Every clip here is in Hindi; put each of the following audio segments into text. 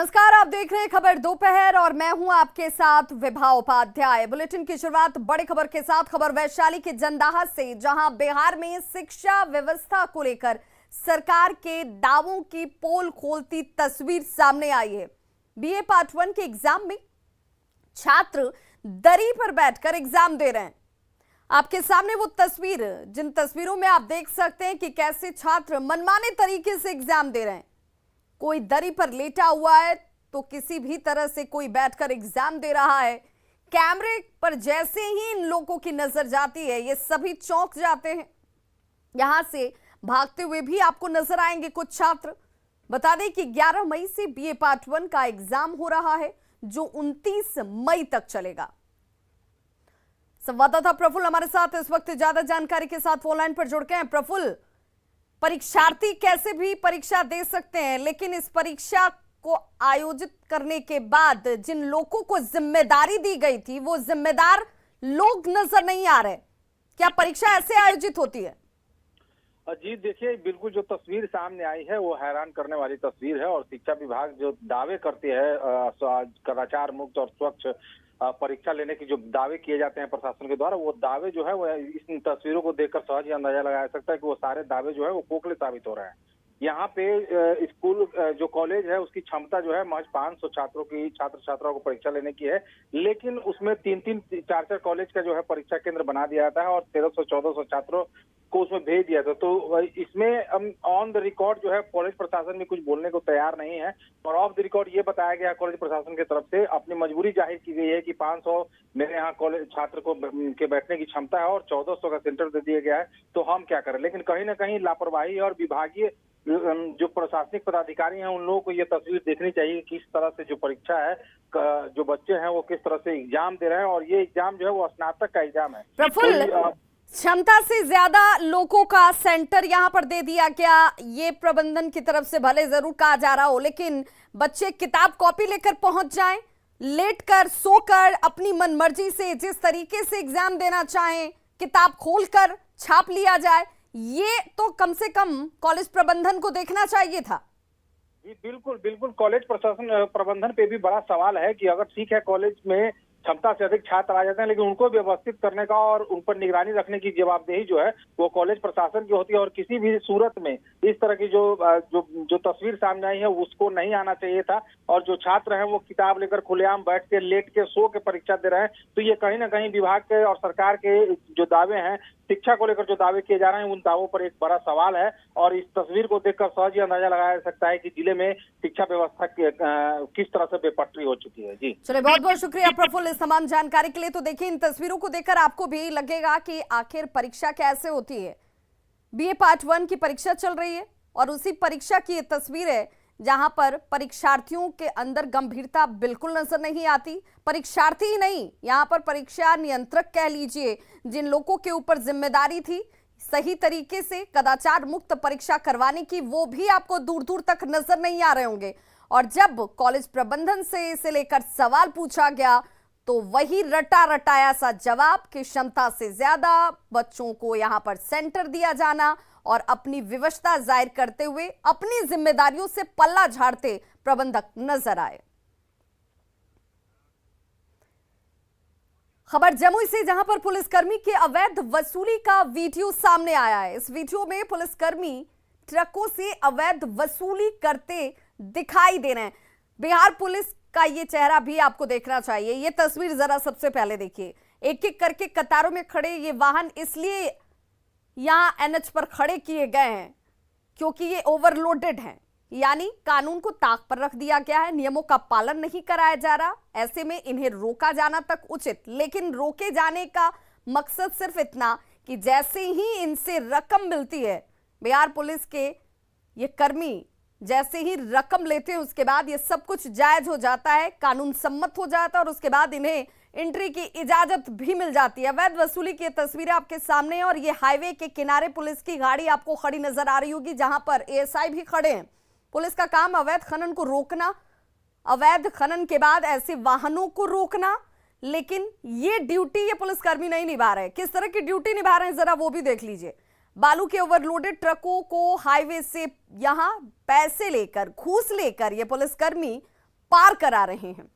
नमस्कार, आप देख रहे हैं खबर दोपहर और मैं हूं आपके साथ विभा उपाध्याय। बुलेटिन की शुरुआत बड़ी खबर के साथ। खबर वैशाली के जंदाहा से, जहां बिहार में शिक्षा व्यवस्था को लेकर सरकार के दावों की पोल खोलती तस्वीर सामने आई है। बीए पार्ट 1 के एग्जाम में छात्र दरी पर बैठकर एग्जाम दे रहे हैं। आपके सामने वो तस्वीर, जिन तस्वीरों में आप देख सकते हैं कि कैसे छात्र मनमाने तरीके से एग्जाम दे रहे हैं। कोई दरी पर लेटा हुआ है तो किसी भी तरह से कोई बैठकर एग्जाम दे रहा है। कैमरे पर जैसे ही इन लोगों की नजर जाती है, ये सभी चौंक जाते हैं। यहां से भागते हुए भी आपको नजर आएंगे कुछ छात्र। बता दें कि 11 मई से बीए पार्ट 1 का एग्जाम हो रहा है, जो 29 मई तक चलेगा। संवाददाता प्रफुल्ल हमारे साथ इस वक्त ज्यादा जानकारी के साथ फोन लाइन पर जुड़ गए हैं। प्रफुल्ल, परीक्षार्थी कैसे भी परीक्षा दे सकते हैं, लेकिन इस परीक्षा को आयोजित करने के बाद जिन लोगों को जिम्मेदारी दी गई थी, वो जिम्मेदार लोग नजर नहीं आ रहे। क्या परीक्षा ऐसे आयोजित होती है? जी देखिए, बिल्कुल जो तस्वीर सामने आई है वो हैरान करने वाली तस्वीर है। और शिक्षा विभाग जो दावे करती है कदाचार मुक्त और स्वच्छ परीक्षा लेने की जो दावे किए जाते हैं प्रशासन के द्वारा, वो दावे जो है वो इन तस्वीरों को देखकर सहज ही अंदाजा लगाया जा सकता है कि वो सारे दावे जो है वो खोखले साबित हो रहे हैं। यहाँ पे स्कूल जो कॉलेज है उसकी क्षमता जो है महज 500 छात्रों की छात्र छात्राओं को परीक्षा लेने की है, लेकिन उसमें 3-4 कॉलेज का जो है परीक्षा केंद्र बना दिया जाता है और 1300-1400 छात्रों को उसमें भेज दिया था। तो इसमें ऑन द रिकॉर्ड जो है कॉलेज प्रशासन भी कुछ बोलने को तैयार नहीं है। और ऑफ द रिकॉर्ड ये बताया गया कॉलेज प्रशासन की तरफ से, अपनी मजबूरी जाहिर की गई है कि 500 मेरे यहाँ कॉलेज छात्र को के बैठने की क्षमता है और 1400 का सेंटर दे दिया गया है, तो हम क्या करें। लेकिन कहीं ना कहीं लापरवाही और विभागीय जो प्रशासनिक पदाधिकारी हैं उन लोगों को ये तस्वीर देखनी चाहिए कि किस तरह से जो परीक्षा है, जो बच्चे हैं वो किस तरह से एग्जाम दे रहे हैं। और ये एग्जाम जो है वो स्नातक का एग्जाम है। प्रफुल्ल, क्षमता से ज्यादा लोगों का सेंटर यहां पर दे दिया गया, ये प्रबंधन की तरफ से भले जरूर कहा जा रहा हो, लेकिन बच्चे किताब कॉपी लेकर पहुंच जाएं, लेटकर सोकर अपनी मनमर्जी से जिस तरीके से एग्जाम देना चाहें, किताब खोलकर छाप लिया जाए, ये तो कम से कम कॉलेज प्रबंधन को देखना चाहिए था। जी बिल्कुल कॉलेज प्रशासन प्रबंधन पे भी बड़ा सवाल है कि अगर ठीक है कॉलेज में क्षमता से अधिक छात्र आ जाते हैं, लेकिन उनको व्यवस्थित करने का और उन पर निगरानी रखने की जवाबदेही जो है वो कॉलेज प्रशासन की होती है। और किसी भी सूरत में इस तरह की जो तस्वीर सामने आई है उसको नहीं आना चाहिए था। और जो छात्र हैं वो किताब लेकर खुलेआम बैठ के लेट के सो के परीक्षा दे रहे हैं, तो ये कहीं ना कहीं विभाग के और सरकार के जो दावे हैं, शिक्षा को लेकर जो दावे किए जा रहे हैं, उन दावों पर एक बड़ा सवाल है। और इस तस्वीर को देखकर सहज ही अंदाजा लगाया जा सकता है कि जिले में शिक्षा व्यवस्था किस तरह से बेपटरी हो चुकी है। जी चलिए, बहुत बहुत शुक्रिया प्रफुल्ल इस तमाम जानकारी के लिए। तो देखिए, इन तस्वीरों को देखकर आपको भी लगेगा कि आखिर परीक्षा कैसे होती है। बीए पार्ट 1 की परीक्षा चल रही है और उसी परीक्षा की ये तस्वीर है जहां पर परीक्षार्थियों के अंदर गंभीरता बिल्कुल नजर नहीं आती। परीक्षार्थी ही नहीं, यहां पर परीक्षा नियंत्रक कह लीजिए, जिन लोगों के ऊपर जिम्मेदारी थी सही तरीके से कदाचार मुक्त परीक्षा करवाने की, वो भी आपको दूर दूर तक नजर नहीं आ रहे होंगे। और जब कॉलेज प्रबंधन से इसे लेकर सवाल पूछा गया तो वही रटा रटाया सा जवाब कि क्षमता से ज्यादा बच्चों को यहां पर सेंटर दिया जाना और अपनी विवशता जाहिर करते हुए अपनी जिम्मेदारियों से पल्ला झाड़ते प्रबंधक नजर आए। खबर जमुई से, जहां पर पुलिसकर्मी के अवैध वसूली का वीडियो सामने आया है। इस वीडियो में पुलिसकर्मी ट्रकों से अवैध वसूली करते दिखाई दे रहे हैं। बिहार पुलिस का ये चेहरा भी आपको देखना चाहिए। ये तस्वीर जरा सबसे पहले देखिए। एक एक करके कतारों में खड़े ये वाहन इसलिए यहां एनएच पर खड़े किए गए हैं क्योंकि ये ओवरलोडेड हैं, यानी कानून को ताक पर रख दिया गया है, नियमों का पालन नहीं कराया जा रहा। ऐसे में इन्हें रोका जाना तक उचित, लेकिन रोके जाने का मकसद सिर्फ इतना कि जैसे ही इनसे रकम मिलती है, बिहार पुलिस के ये कर्मी जैसे ही रकम लेते हैं उसके बाद ये सब कुछ जायज हो जाता है, कानून सम्मत हो जाता है और उसके बाद इन्हें एंट्री की इजाजत भी मिल जाती है। अवैध वसूली की तस्वीरें आपके सामने हैं और ये हाईवे के किनारे पुलिस की गाड़ी आपको खड़ी नजर आ रही होगी, जहां पर एएसआई भी खड़े हैं। पुलिस का काम अवैध खनन को रोकना, अवैध खनन के बाद ऐसे वाहनों को रोकना, लेकिन ये ड्यूटी ये पुलिसकर्मी नहीं निभा रहे। किस तरह की ड्यूटी निभा रहे हैं जरा वो भी देख लीजिए। बालू के ओवरलोडेड ट्रकों को हाईवे से यहां पैसे लेकर, घूस लेकर ये पुलिसकर्मी पार करा रहे हैं।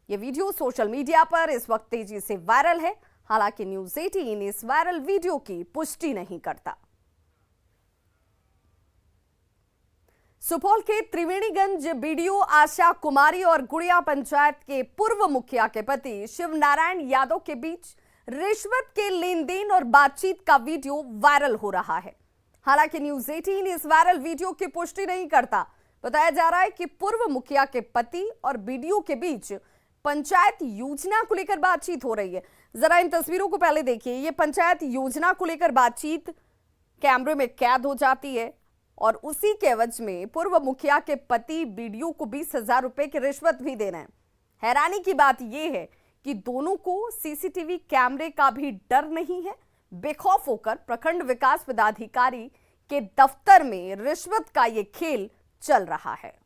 ये वीडियो सोशल मीडिया पर इस वक्त तेजी से वायरल है। हालांकि न्यूज़ 18 इस वायरल वीडियो की पुष्टि नहीं करता। सुपौल के त्रिवेणीगंज बीडीओ आशा कुमारी और गुड़िया पंचायत के पूर्व मुखिया के पति शिव नारायण यादव के बीच रिश्वत के लेन देन और बातचीत का वीडियो वायरल हो रहा है। हालांकि न्यूज़ 18 इस वायरल वीडियो की पुष्टि नहीं करता। बताया जा रहा है कि पूर्व मुखिया के पति और बीडीओ के बीच पंचायत योजना को लेकर बातचीत हो रही है। जरा इन तस्वीरों को पहले देखिए। ये पंचायत योजना को लेकर बातचीत कैमरे में कैद हो जाती है और उसी के एवज में पूर्व मुखिया के पति बीडीओ को 20,000 रुपए की रिश्वत भी दे रहे हैं। हैरानी की बात यह है कि दोनों को सीसीटीवी कैमरे का भी डर नहीं है। बेखौफ होकर प्रखंड विकास पदाधिकारी के दफ्तर में रिश्वत का ये खेल चल रहा है।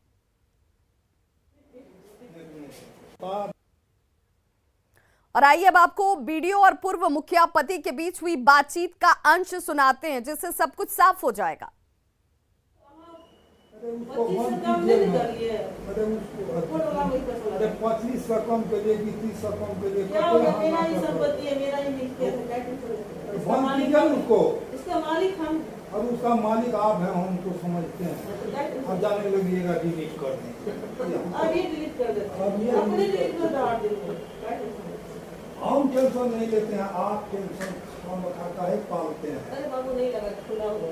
और आइए अब आपको बीडीओ और पूर्व मुखिया पति के बीच हुई बातचीत का अंश सुनाते हैं, जिससे सब कुछ साफ हो जाएगा। उसको 25 रकम के लिए 30 रकम के लिए क्या होगा? मेरा ही संपत्ति है, मेरा ही उसको इसका मालिक हम और उसका मालिक आप हैं, हम तो समझते हैं। अब जाने लगिएगा डिलीट कर दें। अब ये डिलीट कर देते हैं, अपने डिलीट कर दो। हम टेंशन नहीं लेते हैं, आप टेंशन हम काहे पालते हैं। अरे बाबू नहीं लगा, खुला हुआ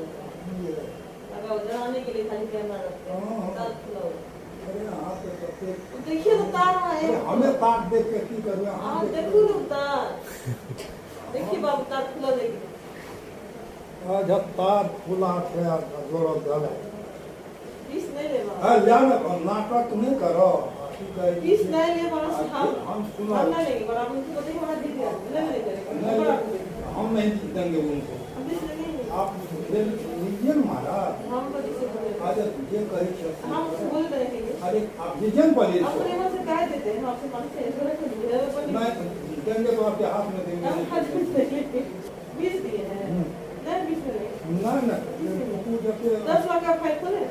लगा जलाने के लिए खाली कैमरा रखते हैं, तार खुला हुआ। अरे आप तो देखिए तो तार है, हमें तार देख के की करूँ? आप देखो ना तार, देखिए बाबू तार खुला देखिए। आज तार खुला है, जोड़ो जला 20 नहीं ले बाबू, है जाना नाटक नहीं करो। 20 नहीं ले बाबू, हम सुना हम नहीं लेंगे बराबर। उनको बताइए हमारा दे दिया, नहीं करेंगे, हम नहीं देंगे उनको। हम बीस लगेंगे। आप लीजिए महाराज, हम को जिसे बोले आज ये कही हम उसको बोल रहेंगे। अरे आप लीजिए पहले हम तो यहाँ से कह देते हैं, हम आपसे मांगते हैं, थोड़ा सा नहीं देंगे तो आपके हाथ में देंगे। 20 दिए हैं, नहीं 20 में नहीं। नहीं 10 लाख का फाइल खोले,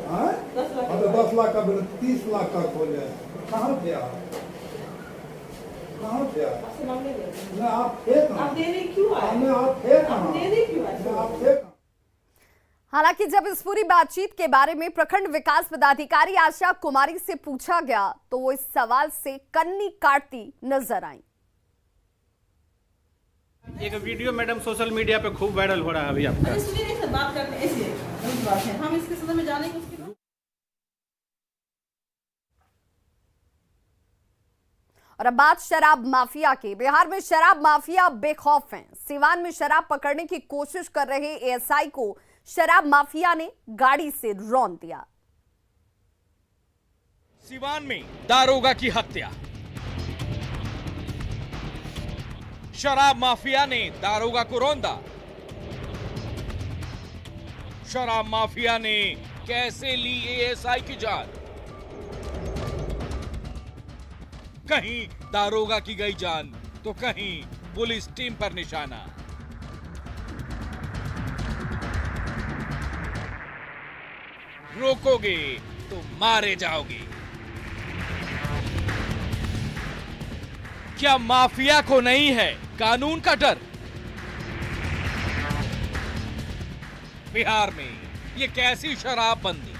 10 लाख का 10 लाख का 30 लाख का खोले। कहाँ थे आप? कहाँ थे आप? आपसे मांगेंगे। मैं आप थे कहाँ? आप देने क्यों आए? आप थे कहाँ? आप देने क्यों आए? आप थे कहाँ? हालांकि जब इस पूरी बातचीत के बारे में प्रखंड विकास पदाधिकारी आशा कुमारी से पूछा गया तो वो इस सवाल से कन्नी काटती नजर आई। एक वीडियो मैडम सोशल मीडिया पे खूब वायरल हो रहा है अभी आपका। इसलिए नहीं सर, बात करते हैं ऐसे बात है, हम इसके सदन में जानेंगे उसके बाद। और अब बात शराब माफिया की। बिहार में शराब माफिया बेखौफ हैं। सीवान में शराब पकड़ने की कोशिश कर रहे एएसआई को शराब माफिया ने गाड़ी से रौंद दिया। सीवान में दारोगा की हत्या। शराब माफिया ने दारोगा को रौंदा। शराब माफिया ने कैसे ली एएसआई की जान? कहीं दारोगा की गई जान तो कहीं पुलिस टीम पर निशाना। रोकोगे तो मारे जाओगे। क्या माफिया को नहीं है कानून का डर? बिहार में ये कैसी शराबबंदी?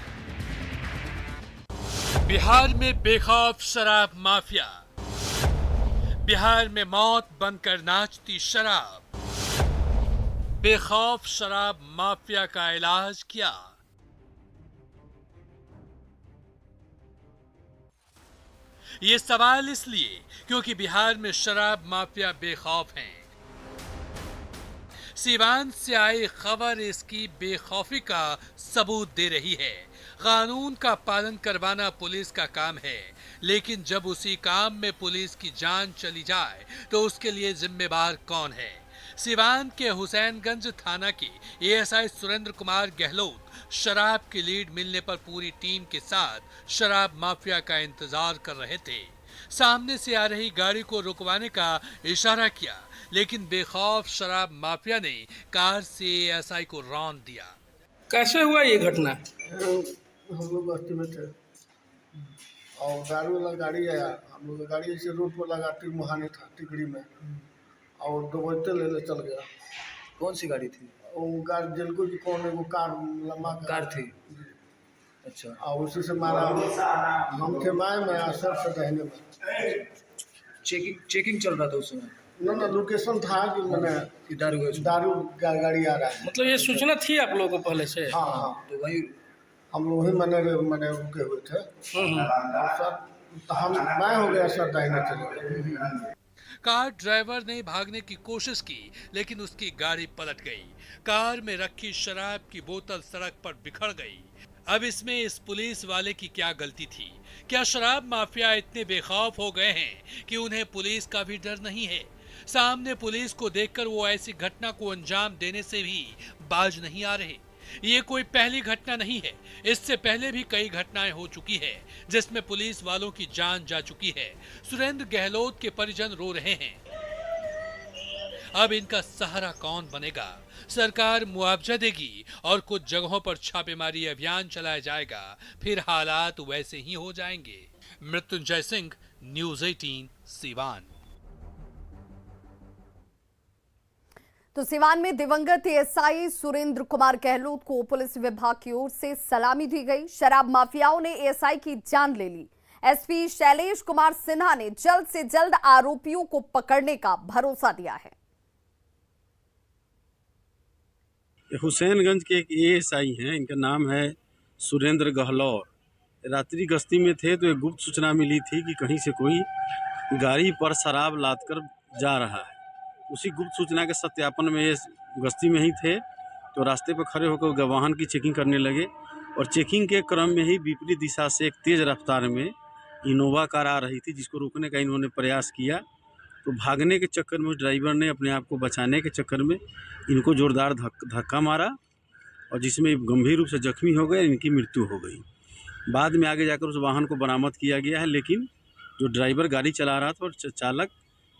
बिहार में बेखौफ शराब माफिया। बिहार में मौत बनकर नाचती शराब। बेखौफ शराब माफिया का इलाज क्या? ये सवाल इसलिए क्योंकि बिहार में शराब माफिया बेखौफ हैं। सीवान से आई खबर इसकी बेखौफी का सबूत दे रही है। कानून का पालन करवाना पुलिस का काम है, लेकिन जब उसी काम में पुलिस की जान चली जाए तो उसके लिए जिम्मेवार कौन है? सीवान के हुसैनगंज थाना के एएसआई सुरेंद्र कुमार गहलोत शराब की लीड मिलने पर पूरी टीम के साथ शराब माफिया का इंतजार कर रहे थे। सामने से आ रही गाड़ी को रुकवाने का इशारा किया, लेकिन बेखौफ शराब माफिया ने कार से एएसआई को रौंद दिया। कैसे हुआ ये घटना? हम लोग बस्ती में थे और दारू वाला गाड़ी आया, हम लोग का गाड़ी ऐसे रोड पर लगा मुहाने था टिकड़ी में, और दबोचते ले चल गया। कौन सी गाड़ी थी? वो कार जलको की कौन है, वो कार लंबा कार थी। अच्छा, और उसी से मारा। हम थे माए में असर से रहने में। चेकिंग चल रहा था उस समय? ना लोकेशन था कि मैंने कि दारू गाड़ी आ रहा है। मतलब ये सूचना थी आप लोगों को पहले से? हाँ, तो वही हम लोग ही मैंने रुके हुए थे। सर हम मैं हो गया सर, दाहिने चले गए। कार ड्राइवर ने भागने की कोशिश की, लेकिन उसकी गाड़ी पलट गई। कार में रखी शराब की बोतल सड़क पर बिखर गई। अब इसमें इस पुलिस वाले की क्या गलती थी? क्या शराब माफिया इतने बेखौफ हो गए हैं कि उन्हें पुलिस का भी डर नहीं है? सामने पुलिस को देखकर वो ऐसी घटना को अंजाम देने से भी बाज नहीं आ रहे। ये कोई पहली घटना नहीं है, इससे पहले भी कई घटनाएं हो चुकी है जिसमें पुलिस वालों की जान जा चुकी है। सुरेंद्र गहलोत के परिजन रो रहे हैं। अब इनका सहारा कौन बनेगा? सरकार मुआवजा देगी और कुछ जगहों पर छापेमारी अभियान चलाया जाएगा, फिर हालात वैसे ही हो जाएंगे। मृत्युंजय सिंह, न्यूज़ 18 सिवान। तो सिवान में दिवंगत एएसआई सुरेंद्र कुमार गहलोत को पुलिस विभाग की ओर से सलामी दी गई। शराब माफियाओं ने एएसआई की जान ले ली। एसपी शैलेश कुमार सिन्हा ने जल्द से जल्द आरोपियों को पकड़ने का भरोसा दिया है। हुसैनगंज के एक एएसआई हैं, इनका नाम है सुरेंद्र गहलोत। रात्रि गश्ती में थे तो एक गुप्त सूचना मिली थी कि कहीं से कोई गाड़ी पर शराब लाद कर जा रहा है। उसी गुप्त सूचना के सत्यापन में ये गश्ती में ही थे तो रास्ते पर खड़े होकर वाहन की चेकिंग करने लगे, और चेकिंग के क्रम में ही विपरीत दिशा से एक तेज़ रफ्तार में इनोवा कार आ रही थी, जिसको रोकने का इन्होंने प्रयास किया। तो भागने के चक्कर में ड्राइवर ने अपने आप को बचाने के चक्कर में इनको जोरदार धक्का मारा, और जिसमें गंभीर रूप से जख्मी हो गए, इनकी मृत्यु हो गई। बाद में आगे जाकर उस वाहन को बरामद किया गया है, लेकिन जो ड्राइवर गाड़ी चला रहा था और चालक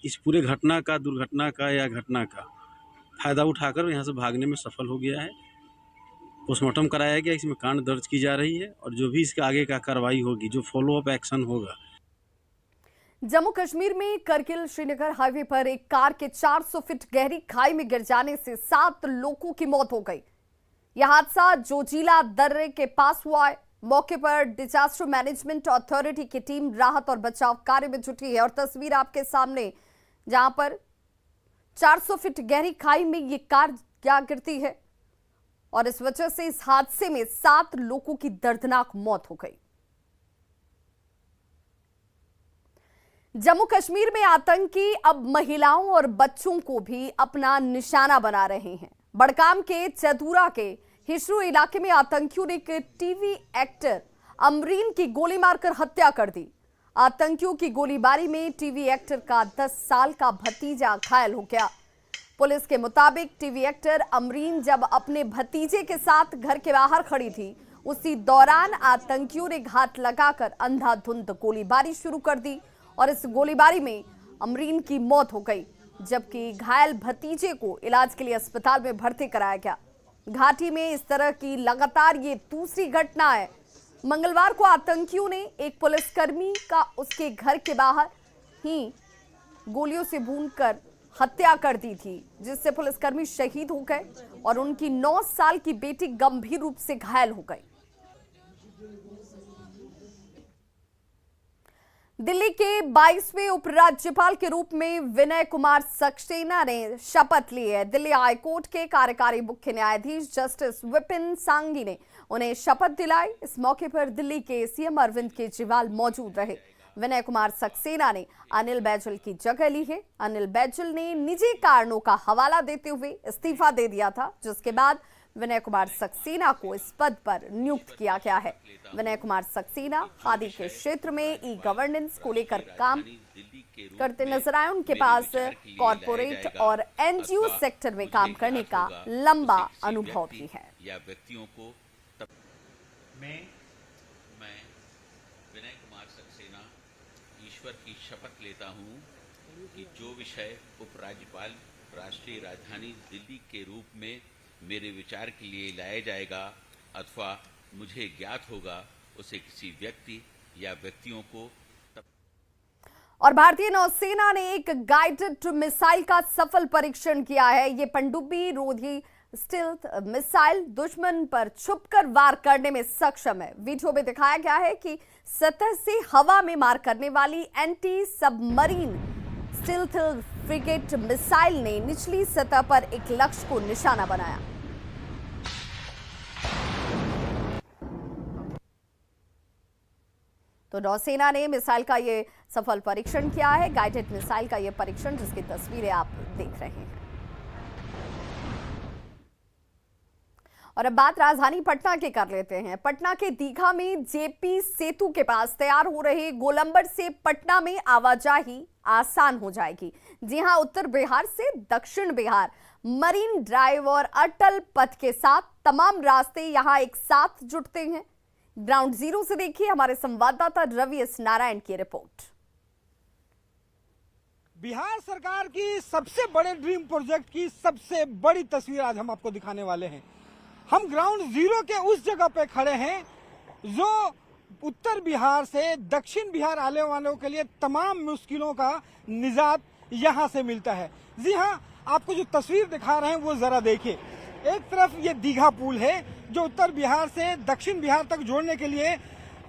इस पूरे दुर्घटना का या घटना का फ़ायदा उठाकर यहाँ से भागने में सफल हो गया है। पोस्टमार्टम कराया गया, इसमें कांड दर्ज की जा रही है, और जो भी इसके आगे का कार्रवाई होगी, जो फॉलोअप एक्शन होगा। जम्मू कश्मीर में करगिल श्रीनगर हाईवे पर एक कार के 400 फीट गहरी खाई में गिर जाने से 7 लोगों की मौत हो गई। यह हादसा जोजिला दर्रे के पास हुआ है। मौके पर डिजास्टर मैनेजमेंट अथॉरिटी की टीम राहत और बचाव कार्य में जुटी है, और तस्वीर आपके सामने जहां पर 400 फीट गहरी खाई में ये कार क्या गिरती है, और इस वजह से इस हादसे में 7 लोगों की दर्दनाक मौत हो गई। जम्मू कश्मीर में आतंकी अब महिलाओं और बच्चों को भी अपना निशाना बना रहे हैं। बड़गाम के चदूरा के हिशरू इलाके में आतंकियों ने एक टीवी एक्टर अमरीन की गोली मारकर हत्या कर दी। आतंकियों की गोलीबारी में टीवी एक्टर का 10 साल का भतीजा घायल हो गया। पुलिस के मुताबिक टीवी एक्टर अमरीन जब अपने भतीजे के साथ घर के बाहर खड़ी थी, उसी दौरान आतंकियों ने घात लगाकर अंधाधुंध गोलीबारी शुरू कर दी, और इस गोलीबारी में अमरीन की मौत हो गई, जबकि घायल भतीजे को इलाज के लिए अस्पताल में भर्ती कराया गया। घाटी में इस तरह की लगातार ये दूसरी घटना है। मंगलवार को आतंकियों ने एक पुलिसकर्मी का उसके घर के बाहर ही गोलियों से भूनकर हत्या कर दी थी, जिससे पुलिसकर्मी शहीद हो गए और उनकी 9 साल की बेटी गंभीर रूप से घायल हो गई। दिल्ली के 22वें उपराज्यपाल के रूप में विनय कुमार सक्सेना ने शपथ ली है। दिल्ली हाईकोर्ट के कार्यकारी मुख्य न्यायाधीश जस्टिस विपिन सांघी ने उन्हें शपथ दिलाई। इस मौके पर दिल्ली के सीएम अरविंद केजरीवाल मौजूद रहे। विनय कुमार सक्सेना ने अनिल बैजल की जगह ली है। अनिल बैजल ने निजी कारणों का हवाला देते हुए इस्तीफा दे दिया था, जिसके बाद विनय कुमार सक्सेना को इस पद पर नियुक्त किया गया है। विनय कुमार सक्सेना खादी के क्षेत्र में ई गवर्नेंस को लेकर काम करते नजर आए। उनके पास कॉरपोरेट और एनजीओ सेक्टर में काम करने का लंबा अनुभव भी है। या व्यक्तियों को मैं विनय कुमार सक्सेना ईश्वर की शपथ लेता हूं कि जो विषय उपराज्यपाल राष्ट्रीय राजधानी दिल्ली के रूप में मेरे विचार के लिए लाया जाएगा अथवा मुझे ज्ञात होगा, उसे किसी व्यक्ति या व्यक्तियों को और भारतीय नौसेना ने एक गाइडेड मिसाइल का सफल परीक्षण किया है। ये पनडुब्बी रोधी स्टील्थ मिसाइल दुश्मन पर छुपकर वार करने में सक्षम है। वीडियो में दिखाया गया है कि सतह से हवा में मार करने वाली anti submarine stealth frigate missile ने निचली सतह पर एक लक्ष्य को निशाना बनाया। तो नौसेना ने मिसाइल का ये सफल परीक्षण किया है। गाइडेड मिसाइल का ये परीक्षण जिसकी तस्वीरें आप देख रहे हैं। और अब बात राजधानी पटना के कर लेते हैं। पटना के दीघा में जेपी सेतु के पास तैयार हो रहे गोलंबर से पटना में आवाजाही आसान हो जाएगी। जी हां, उत्तर बिहार से दक्षिण बिहार मरीन ड्राइव और अटल पथ के साथ तमाम रास्ते यहां एक साथ जुड़ते हैं। ग्राउंड जीरो से देखिए हमारे संवाददाता रवि एस नारायण की रिपोर्ट। बिहार सरकार की सबसे बड़े ड्रीम प्रोजेक्ट की सबसे बड़ी तस्वीर आज हम आपको दिखाने वाले हैं। हम ग्राउंड जीरो के उस जगह पे खड़े हैं जो उत्तर बिहार से दक्षिण बिहार आने वालों के लिए तमाम मुश्किलों का निजात यहां से मिलता है। जी हां, आपको जो तस्वीर दिखा रहे हैं वो जरा देखिए। एक तरफ ये दीघा पुल है जो उत्तर बिहार से दक्षिण बिहार तक जोड़ने के लिए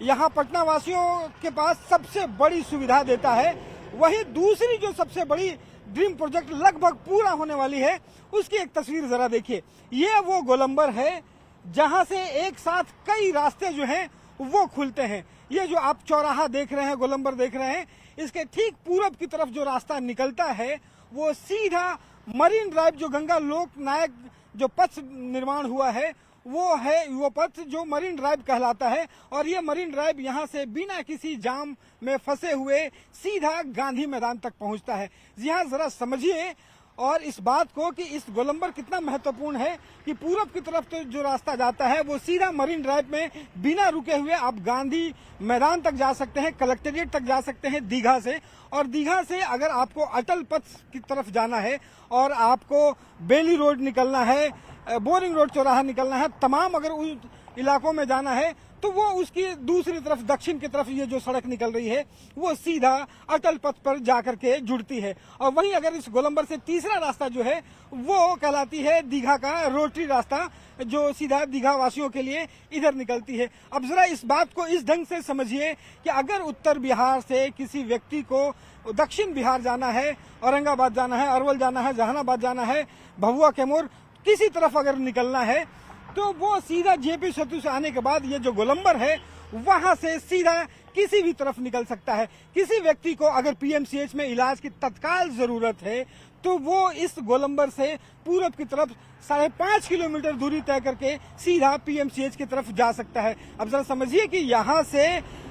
यहाँ पटना वासियों के पास सबसे बड़ी सुविधा देता है। वहीं दूसरी जो सबसे बड़ी ड्रीम प्रोजेक्ट लगभग पूरा होने वाली है उसकी एक तस्वीर जरा देखिए। ये वो गोलंबर है जहां से एक साथ कई रास्ते जो हैं वो खुलते हैं। ये जो आप चौराहा देख रहे हैं, गोलंबर देख रहे हैं, इसके ठीक पूरब की तरफ जो रास्ता निकलता है वो सीधा मरीन ड्राइव जो गंगा लोक नायक जो पथ निर्माण हुआ है वो है वो पथ जो मरीन ड्राइव कहलाता है। और ये मरीन ड्राइव यहाँ से बिना किसी जाम में फंसे हुए सीधा गांधी मैदान तक पहुँचता है। जी हाँ, जरा समझिए और इस बात को कि इस गोलंबर कितना महत्वपूर्ण है कि पूरब की तरफ तो जो रास्ता जाता है वो सीधा मरीन ड्राइव में बिना रुके हुए आप गांधी मैदान तक जा सकते हैं, कलेक्ट्रेट तक जा सकते हैं दीघा से। और दीघा से अगर आपको अटल पथ की तरफ जाना है और आपको बेली रोड निकलना है, बोरिंग रोड चौराहा निकलना है, तमाम अगर उस इलाकों में जाना है तो वो उसकी दूसरी तरफ दक्षिण की तरफ ये जो सड़क निकल रही है वो सीधा अटल पथ पर जाकर के जुड़ती है। और वहीं अगर इस गोलंबर से तीसरा रास्ता जो है वो कहलाती है दीघा का रोटरी रास्ता जो सीधा दीघा वासियों के लिए इधर निकलती है। अब जरा इस बात को इस ढंग से समझिए कि अगर उत्तर बिहार से किसी व्यक्ति को दक्षिण बिहार जाना है, औरंगाबाद जाना है, अरवल जाना है, जहानाबाद जाना है, भभुआ कैमूर किसी तरफ अगर निकलना है तो वो सीधा जेपी सेतु से आने के बाद ये जो गोलंबर है वहां से सीधा किसी भी तरफ निकल सकता है। किसी व्यक्ति को अगर पीएमसीएच में इलाज की तत्काल जरूरत है तो वो इस गोलंबर से पूरब की तरफ 5.5 किलोमीटर दूरी तय करके सीधा पीएमसीएच की तरफ जा सकता है। अब जरा समझिए कि यहाँ से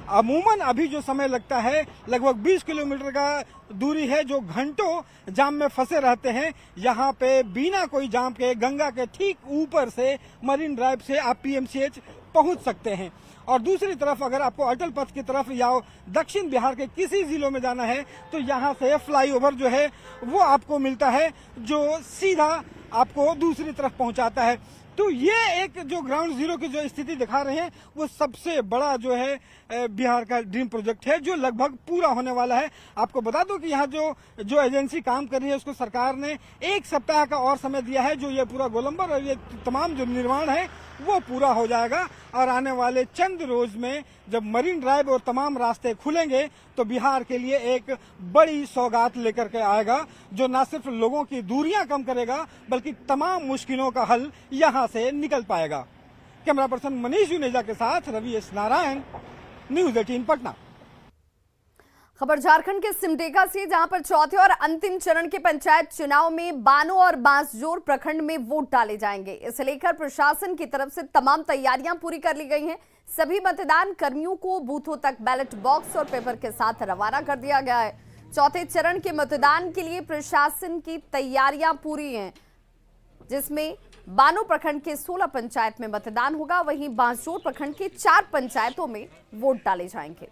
अमूमन अभी जो समय लगता है लगभग 20 किलोमीटर का दूरी है जो घंटों जाम में फंसे रहते हैं। यहाँ पे बिना कोई जाम के गंगा के ठीक ऊपर से मरीन ड्राइव से आप पीएमसीएच पहुंच सकते हैं। और दूसरी तरफ अगर आपको अटल पथ की तरफ या दक्षिण बिहार के किसी जिलों में जाना है तो यहाँ से फ्लाईओवर जो है वो आपको मिलता है जो सीधा आपको दूसरी तरफ पहुंचाता है। तो ये एक जो ग्राउंड जीरो की जो स्थिति दिखा रहे हैं वो सबसे बड़ा जो है बिहार का ड्रीम प्रोजेक्ट है जो लगभग पूरा होने वाला है। आपको बता दो कि यहाँ जो एजेंसी काम कर रही है उसको सरकार ने 1 सप्ताह का और समय दिया है जो ये पूरा गोलंबर और ये तमाम जो निर्माण है वो पूरा हो जाएगा। और आने वाले चंद रोज में जब मरीन ड्राइव और तमाम रास्ते खुलेंगे तो बिहार के लिए एक बड़ी सौगात लेकर के आएगा जो न सिर्फ लोगों की दूरियां कम करेगा बल्कि तमाम मुश्किलों का हल यहां से निकल पाएगा। कैमरा पर्सन मनीष जुनेजा के साथ रवि एस नारायण, न्यूज़ 18 पटना। खबर झारखंड के सिमडेगा से जहां पर चौथे और अंतिम चरण के पंचायत चुनाव में बानो और बांसजोर प्रखंड में वोट डाले जाएंगे। इसे लेकर प्रशासन की तरफ से तमाम तैयारियां पूरी कर ली गई हैं। सभी मतदान कर्मियों को बूथों तक बैलेट बॉक्स और पेपर के साथ रवाना कर दिया गया है। चौथे चरण के मतदान के लिए प्रशासन की तैयारियां पूरी हैं जिसमें बानो प्रखंड के 16 पंचायत में मतदान होगा, वहीं बांसजोर प्रखंड के 4 पंचायतों में वोट डाले जाएंगे।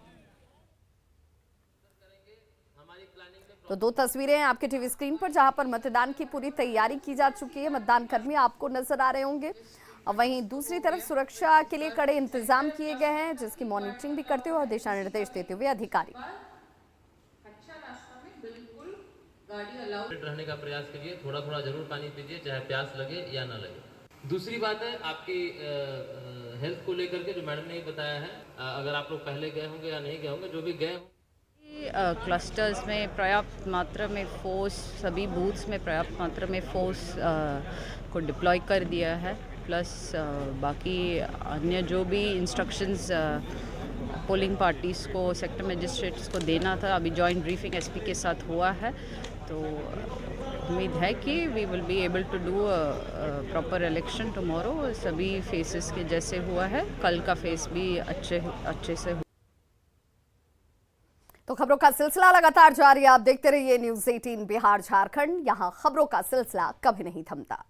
तो 2 तस्वीरें हैं आपके टीवी स्क्रीन पर जहां पर मतदान की पूरी तैयारी की जा चुकी है। मतदान कर्मी आपको नजर आ रहे होंगे और वहीं दूसरी तरफ सुरक्षा के लिए कड़े इंतजाम किए गए हैं, जिसकी मॉनिटरिंग भी करते हुए और दिशा निर्देश देते हुए अधिकारी। रहने का प्रयास करिए, थोड़ा थोड़ा जरूर पानी पीजिए, चाहे प्यास लगे या ना लगे। दूसरी बात है आपकी हेल्थ को लेकर के, जो मैडम ने बताया है, अगर आप लोग पहले गए होंगे या नहीं गए होंगे, जो भी गए क्लस्टर्स में पर्याप्त मात्रा में फोर्स, सभी बूथ्स में पर्याप्त मात्रा में फोर्स को डिप्लॉय कर दिया है। प्लस बाकी अन्य जो भी इंस्ट्रक्शंस पोलिंग पार्टीज़ को, सेक्टर मजिस्ट्रेट्स को देना था, अभी जॉइंट ब्रीफिंग एसपी के साथ हुआ है, तो उम्मीद है कि we will be able to do proper election tomorrow. सभी फेसेस के जैसे हुआ है, कल का फेस भी अच्छे से। तो खबरों का सिलसिला लगातार जारी है, आप देखते रहिए न्यूज़ 18 बिहार झारखंड, यहाँ खबरों का सिलसिला कभी नहीं थमता।